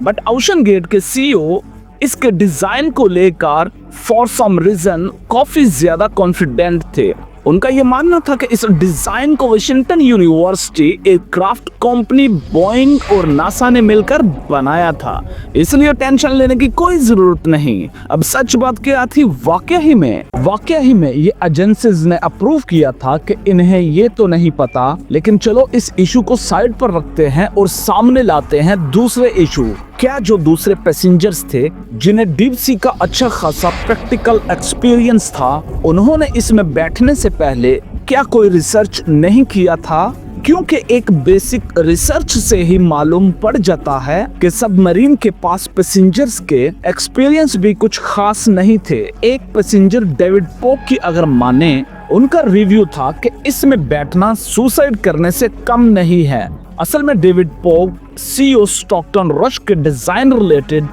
But ocean gate के CEO इसके design को लेकर फॉर सम रीजन काफी ज्यादा कॉन्फिडेंट थे। उनका यह मानना था कि इस डिजाइन को Washington university aircraft company Boeing और नासा ने मिलकर बनाया था, इसलिए टेंशन लेने की कोई जरूरत नहीं। अब सच बात क्या थी, वाकया ही में ये एजेंसीज ने अप्रूव किया था कि इन्हें ये तो नहीं पता, लेकिन चलो इस इशू को साइड पर रखते हैं और सामने लाते हैं दूसरे इशू। क्या जो दूसरे पैसेंजर्स थे जिन्हें डीप सी का अच्छा खासा प्रैक्टिकल एक्सपीरियंस था, उन्होंने इसमें बैठने से पहले क्या कोई रिसर्च नहीं किया था? क्योंकि एक बेसिक रिसर्च से ही मालूम पड़ जाता है कि सबमरीन के पास पैसेंजर्स के एक्सपीरियंस भी कुछ खास नहीं थे। एक पैसेंजर डेविड पोक की अगर माने, उनका रिव्यू था कि इसमें बैठना सुसाइड करने से कम नहीं है। असल में डेविड पोक सीईओ स्टॉकटन रश के डिजाइन रिलेटेड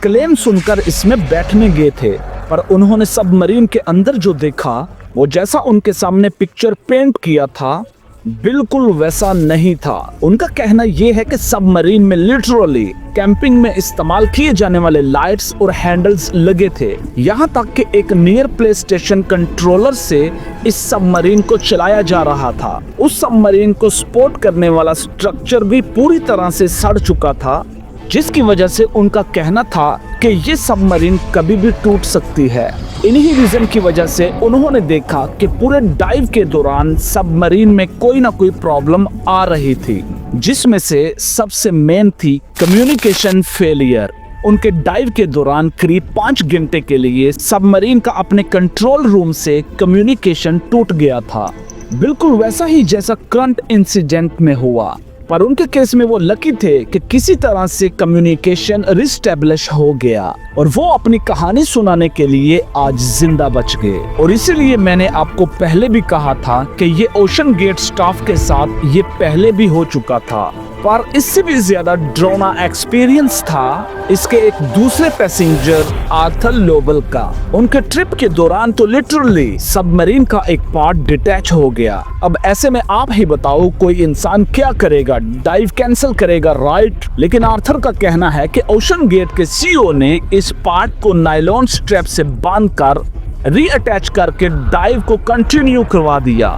क्लेम सुनकर इसमें बैठने गए थे, पर उन्होंने सबमरीन के अंदर जो देखा, वो जैसा उनके सामने पिक्चर पेंट किया था बिल्कुल वैसा नहीं था। उनका कहना यह है कि सबमरीन में लिटरली कैंपिंग में इस्तेमाल किए जाने वाले लाइट्स और हैंडल्स लगे थे, यहाँ तक कि एक नियर प्ले स्टेशन कंट्रोलर से इस सबमरीन को चलाया जा रहा था। उस सबमरीन को सपोर्ट करने वाला स्ट्रक्चर भी पूरी तरह से सड़ चुका था, जिसकी वजह से उनका कहना था कि ये सबमरीन कभी भी टूट सकती है। इन्हीं रीजन की वजह से उन्होंने देखा कि पूरे डाइव के दौरान सबमरीन में कोई ना कोई प्रॉब्लम आ रही थी, जिसमें से सबसे मेन थी कम्युनिकेशन फेलियर। उनके डाइव के दौरान करीब 5 घंटे के लिए सबमरीन का अपने कंट्रोल रूम से कम्युनिकेशन टूट गया था, बिल्कुल वैसा ही जैसा करंट इंसिडेंट में हुआ। पर उनके केस में वो लकी थे कि किसी तरह से कम्युनिकेशन रिस्टेब्लिश हो गया और वो अपनी कहानी सुनाने के लिए आज जिंदा बच गए। और इसीलिए मैंने आपको पहले भी कहा था कि ये ओशन गेट स्टाफ के साथ ये पहले भी हो चुका था, पर इससे भी ज्यादा ड्रोना एक्सपीरियंस था इसके एक दूसरे पैसेंजर आर्थर लोबल का। उनके ट्रिप के दौरान तो लिटरली सबमरीन का एक पार्ट डिटैच हो गया। अब ऐसे में आप ही बताओ, कोई इंसान क्या करेगा? डाइव कैंसिल करेगा, राइट? लेकिन आर्थर का कहना है कि ओशन गेट के सीईओ ने इस पार्ट को नायलॉन स्ट्रैप से बांधकर रीअटैच करके डाइव को कंटिन्यू करवा दिया।